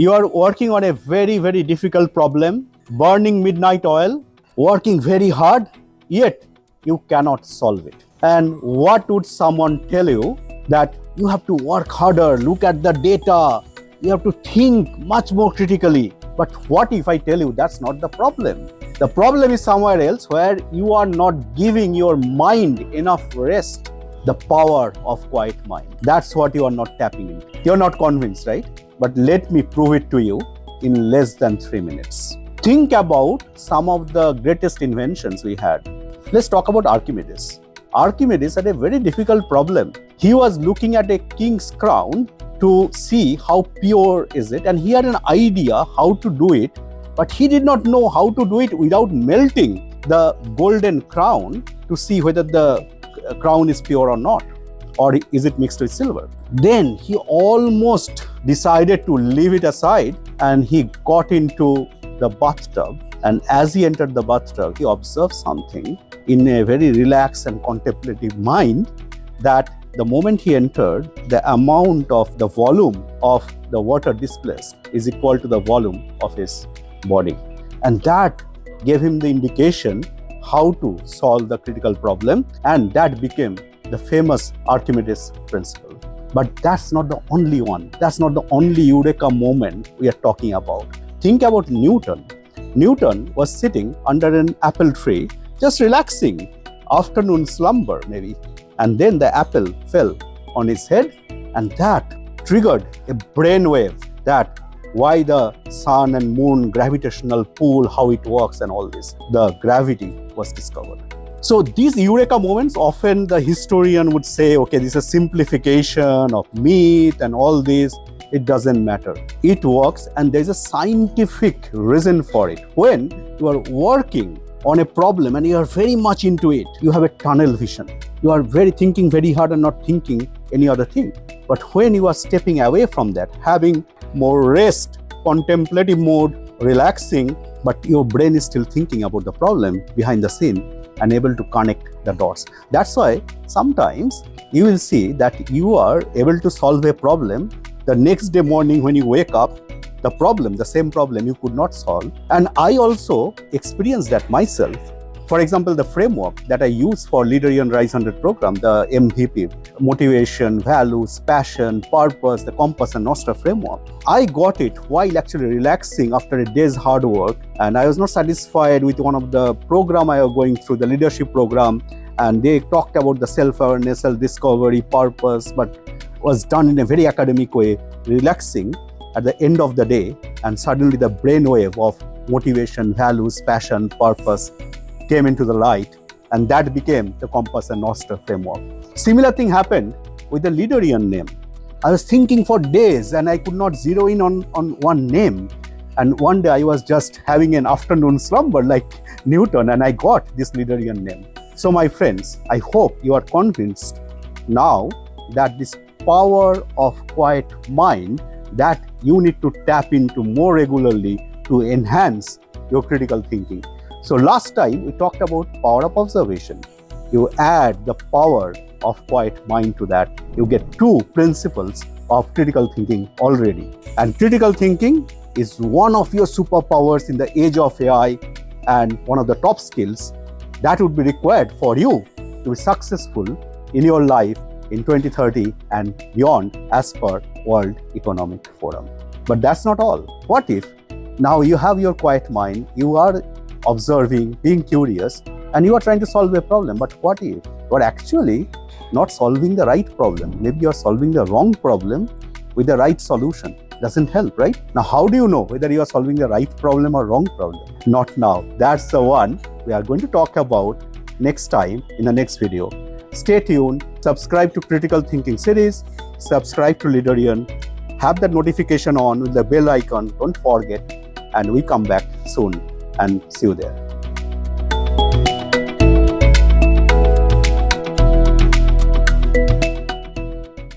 You are working on a very, very difficult problem, burning midnight oil, working very hard, yet you cannot solve it. And what would someone tell you? That you have to work harder, look at the data, you have to think much more critically. But what if I tell you that's not the problem? The problem is somewhere else, where you are not giving your mind enough rest, the power of quiet mind. That's what you are not tapping into. You're not convinced, right? But let me prove it to you in less than 3 minutes. Think about some of the greatest inventions we had. Let's talk about Archimedes. Archimedes had a very difficult problem. He was looking at a king's crown to see how pure is it, and he had an idea how to do it, but he did not know how to do it without melting the golden crown to see whether the crown is pure or not, or is it mixed with silver. Then he almost decided to leave it aside, and he got into the bathtub, and as he entered the bathtub, he observed something in a very relaxed and contemplative mind, that the moment he entered, the amount of the volume of the water displaced is equal to the volume of his body. And that gave him the indication how to solve the critical problem, and that became the famous Archimedes principle. But that's not the only one. That's not the only Eureka moment we are talking about. Think about Newton. Newton was sitting under an apple tree, just relaxing, afternoon slumber maybe, and then the apple fell on his head, and that triggered a brainwave, that why the sun and moon gravitational pull, how it works and all this. The gravity was discovered. So these Eureka moments, often the historian would say, okay, this is a simplification of myth and all this. It doesn't matter. It works, and there's a scientific reason for it. When you are working on a problem and you are very much into it, you have a tunnel vision. You are thinking very hard and not thinking any other thing. But when you are stepping away from that, having more rest, contemplative mode, relaxing, but your brain is still thinking about the problem behind the scene and able to connect the dots. That's why sometimes you will see that you are able to solve a problem. The next day morning when you wake up, the same problem you could not solve. And I also experienced that myself. For example, the framework that I use for Leaderion Rise 100 program, the MVP, motivation, values, passion, purpose, the compass and Nostra framework. I got it while actually relaxing after a day's hard work, and I was not satisfied with one of the program I was going through, the leadership program, and they talked about the self-awareness, self-discovery, purpose, but was done in a very academic way, relaxing at the end of the day, and suddenly the brainwave of motivation, values, passion, purpose came into the light, and that became the compass and Nostra framework. Similar thing happened with the Leaderion name. I was thinking for days and I could not zero in on one name. And one day I was just having an afternoon slumber like Newton, and I got this Leaderion name. So my friends, I hope you are convinced now that this power of quiet mind that you need to tap into more regularly to enhance your critical thinking. So last time we talked about power of observation. You add the power of quiet mind to that, you get 2 principles of critical thinking already. And critical thinking is one of your superpowers in the age of AI, and one of the top skills that would be required for you to be successful in your life in 2030 and beyond, as per World Economic Forum. But that's not all. What if now you have your quiet mind, you are observing, being curious, and you are trying to solve a problem, but what if you are actually not solving the right problem? Maybe you are solving the wrong problem with the right solution. Doesn't help, right? Now, how do you know whether you are solving the right problem or wrong problem? Not now. That's the one we are going to talk about next time in the next video. Stay tuned, subscribe to Critical Thinking series, subscribe to Leaderion, have that notification on with the bell icon, don't forget, and we come back soon and see you there.